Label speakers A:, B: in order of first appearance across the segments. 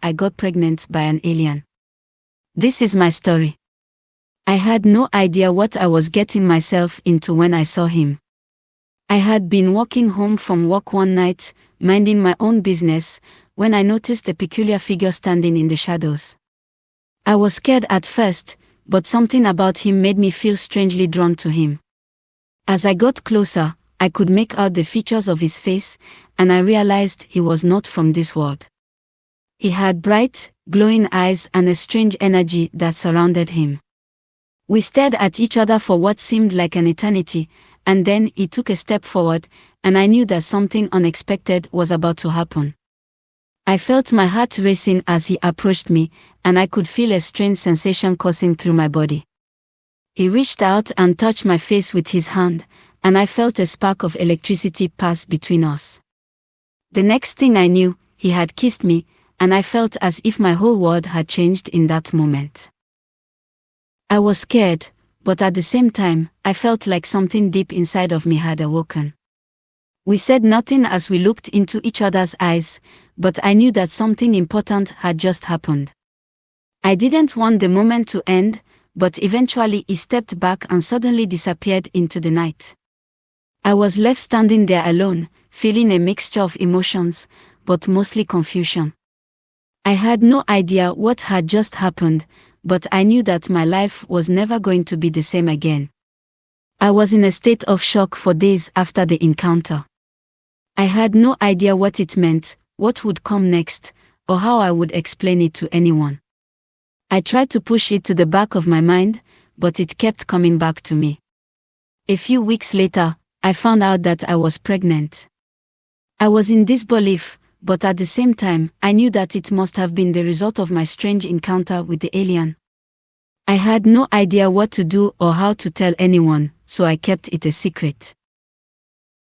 A: I got pregnant by an alien. This is my story. I had no idea what I was getting myself into when I saw him. I had been walking home from work one night, minding my own business, when I noticed a peculiar figure standing in the shadows. I was scared at first, but something about him made me feel strangely drawn to him. As I got closer, I could make out the features of his face, and I realized he was not from this world. He had bright, glowing eyes and a strange energy that surrounded him. We stared at each other for what seemed like an eternity, and then he took a step forward, and I knew that something unexpected was about to happen. I felt my heart racing as he approached me, and I could feel a strange sensation coursing through my body. He reached out and touched my face with his hand, and I felt a spark of electricity pass between us. The next thing I knew, he had kissed me, and I felt as if my whole world had changed in that moment. I was scared, but at the same time, I felt like something deep inside of me had awoken. We said nothing as we looked into each other's eyes, but I knew that something important had just happened. I didn't want the moment to end, but eventually he stepped back and suddenly disappeared into the night. I was left standing there alone, feeling a mixture of emotions, but mostly confusion. I had no idea what had just happened, but I knew that my life was never going to be the same again. I was in a state of shock for days after the encounter. I had no idea what it meant, what would come next, or how I would explain it to anyone. I tried to push it to the back of my mind, but it kept coming back to me. A few weeks later, I found out that I was pregnant. I was in disbelief, but at the same time, I knew that it must have been the result of my strange encounter with the alien. I had no idea what to do or how to tell anyone, so I kept it a secret.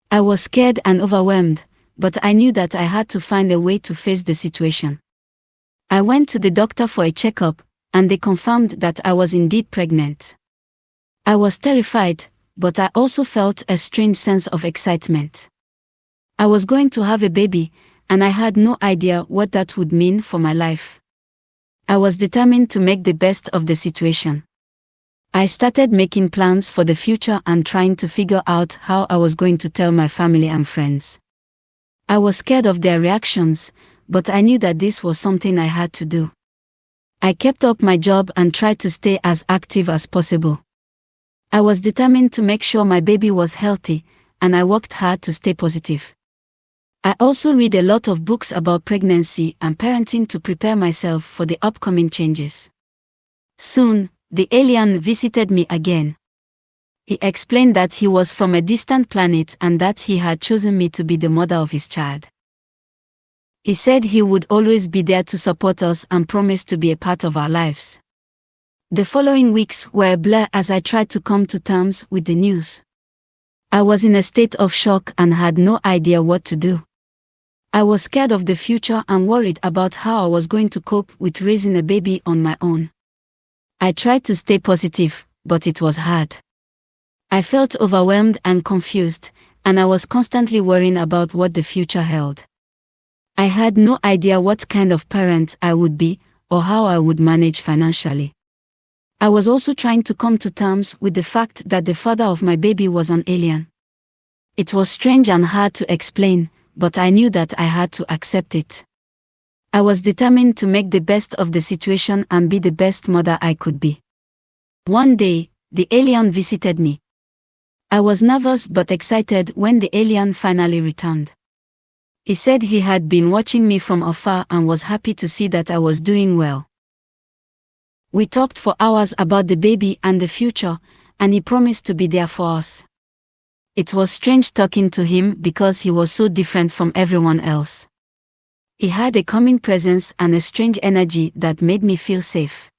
A: I was scared and overwhelmed, but I knew that I had to find a way to face the situation. I went to the doctor for a checkup, and they confirmed that I was indeed pregnant. I was terrified, but I also felt a strange sense of excitement. I was going to have a baby, and I had no idea what that would mean for my life. I was determined to make the best of the situation. I started making plans for the future and trying to figure out how I was going to tell my family and friends. I was scared of their reactions, but I knew that this was something I had to do. I kept up my job and tried to stay as active as possible. I was determined to make sure my baby was healthy, and I worked hard to stay positive. I also read a lot of books about pregnancy and parenting to prepare myself for the upcoming changes. Soon, the alien visited me again. He explained that he was from a distant planet and that he had chosen me to be the mother of his child. He said he would always be there to support us and promised to be a part of our lives. The following weeks were a blur as I tried to come to terms with the news. I was in a state of shock and had no idea what to do. I was scared of the future and worried about how I was going to cope with raising a baby on my own. I tried to stay positive, but it was hard. I felt overwhelmed and confused, and I was constantly worrying about what the future held. I had no idea what kind of parent I would be or how I would manage financially. I was also trying to come to terms with the fact that the father of my baby was an alien. It was strange and hard to explain, but I knew that I had to accept it. I was determined to make the best of the situation and be the best mother I could be. One day, the alien visited me. I was nervous but excited when the alien finally returned. He said he had been watching me from afar and was happy to see that I was doing well. We talked for hours about the baby and the future, and he promised to be there for us. It was strange talking to him because he was so different from everyone else. He had a calming presence and a strange energy that made me feel safe.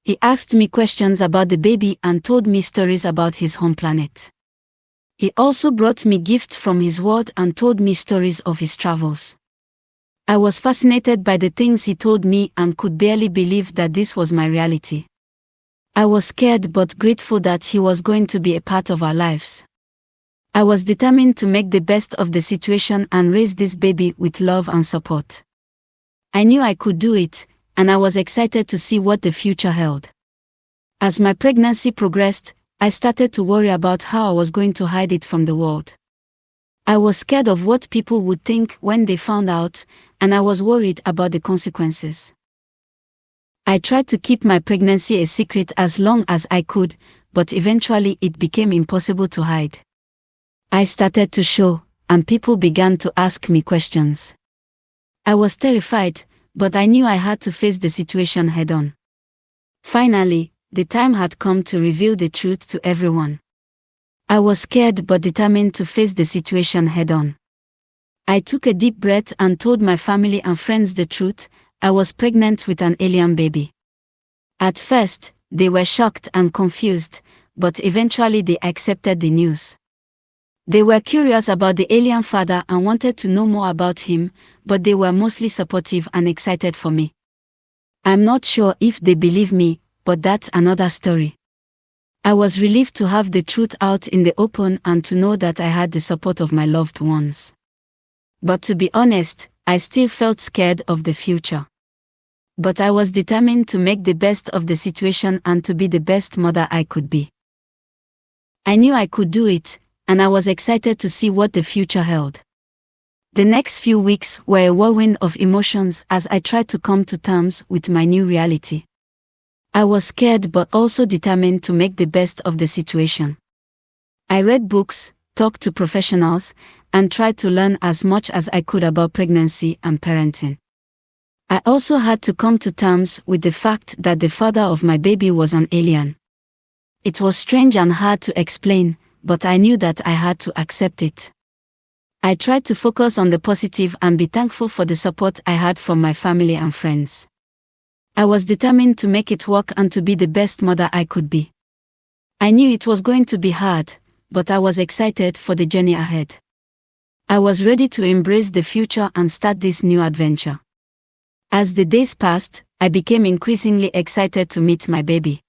A: He asked me questions about the baby and told me stories about his home planet. He also brought me gifts from his world and told me stories of his travels. I was fascinated by the things he told me and could barely believe that this was my reality. I was scared but grateful that he was going to be a part of our lives. I was determined to make the best of the situation and raise this baby with love and support. I knew I could do it, and I was excited to see what the future held. As my pregnancy progressed, I started to worry about how I was going to hide it from the world. I was scared of what people would think when they found out, and I was worried about the consequences. I tried to keep my pregnancy a secret as long as I could, but eventually it became impossible to hide. I started to show, and people began to ask me questions. I was terrified, but I knew I had to face the situation head-on. Finally, the time had come to reveal the truth to everyone. I was scared but determined to face the situation head-on. I took a deep breath and told my family and friends the truth. I was pregnant with an alien baby. At first, they were shocked and confused, but eventually they accepted the news. They were curious about the alien father and wanted to know more about him, but they were mostly supportive and excited for me. I'm not sure if they believe me, but that's another story. I was relieved to have the truth out in the open and to know that I had the support of my loved ones. But to be honest, I still felt scared of the future. But I was determined to make the best of the situation and to be the best mother I could be. I knew I could do it, and I was excited to see what the future held. The next few weeks were a whirlwind of emotions as I tried to come to terms with my new reality. I was scared but also determined to make the best of the situation. I read books, talked to professionals, and tried to learn as much as I could about pregnancy and parenting. I also had to come to terms with the fact that the father of my baby was an alien. It was strange and hard to explain, but I knew that I had to accept it. I tried to focus on the positive and be thankful for the support I had from my family and friends. I was determined to make it work and to be the best mother I could be. I knew it was going to be hard, but I was excited for the journey ahead. I was ready to embrace the future and start this new adventure. As the days passed, I became increasingly excited to meet my baby.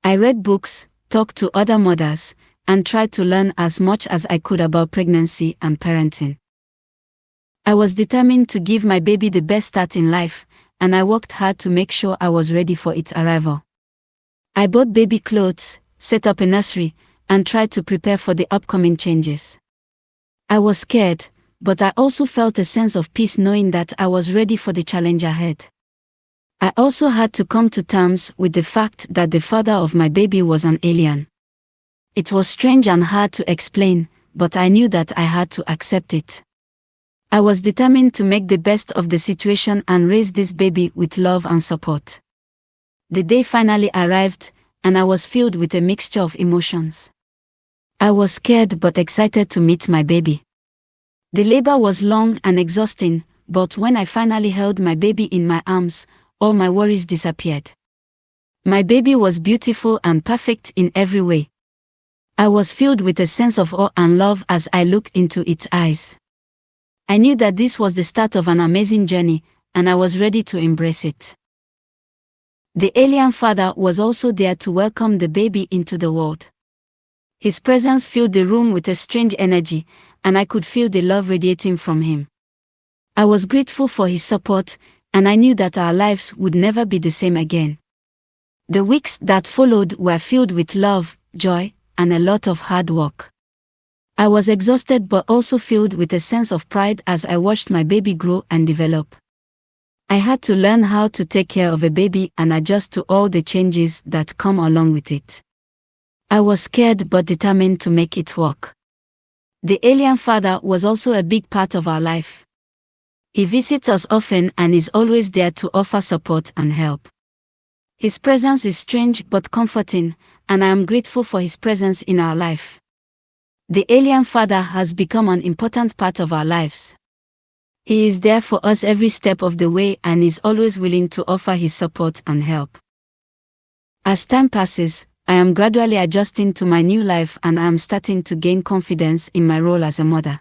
A: I read books, talked to other mothers, and tried to learn as much as I could about pregnancy and parenting. I was determined to give my baby the best start in life, and I worked hard to make sure I was ready for its arrival. I bought baby clothes, set up a nursery, and tried to prepare for the upcoming changes. I was scared, but I also felt a sense of peace knowing that I was ready for the challenge ahead. I also had to come to terms with the fact that the father of my baby was an alien. It was strange and hard to explain, but I knew that I had to accept it. I was determined to make the best of the situation and raise this baby with love and support. The day finally arrived, and I was filled with a mixture of emotions. I was scared but excited to meet my baby. The labor was long and exhausting, but when I finally held my baby in my arms, all my worries disappeared. My baby was beautiful and perfect in every way. I was filled with a sense of awe and love as I looked into its eyes. I knew that this was the start of an amazing journey, and I was ready to embrace it. The alien father was also there to welcome the baby into the world. His presence filled the room with a strange energy, and I could feel the love radiating from him. I was grateful for his support, and I knew that our lives would never be the same again. The weeks that followed were filled with love, joy, and a lot of hard work. I was exhausted but also filled with a sense of pride as I watched my baby grow and develop. I had to learn how to take care of a baby and adjust to all the changes that come along with it. I was scared but determined to make it work. The alien father was also a big part of our life. He visits us often and is always there to offer support and help. His presence is strange but comforting, and I am grateful for his presence in our life. The alien father has become an important part of our lives. He is there for us every step of the way and is always willing to offer his support and help. As time passes, I am gradually adjusting to my new life and I am starting to gain confidence in my role as a mother.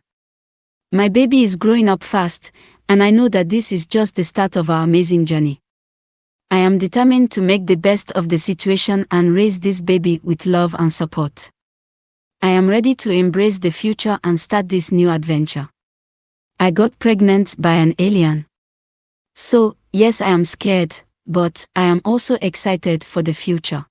A: My baby is growing up fast, and I know that this is just the start of our amazing journey. I am determined to make the best of the situation and raise this baby with love and support. I am ready to embrace the future and start this new adventure. I got pregnant by an alien. So, yes, I am scared, but I am also excited for the future.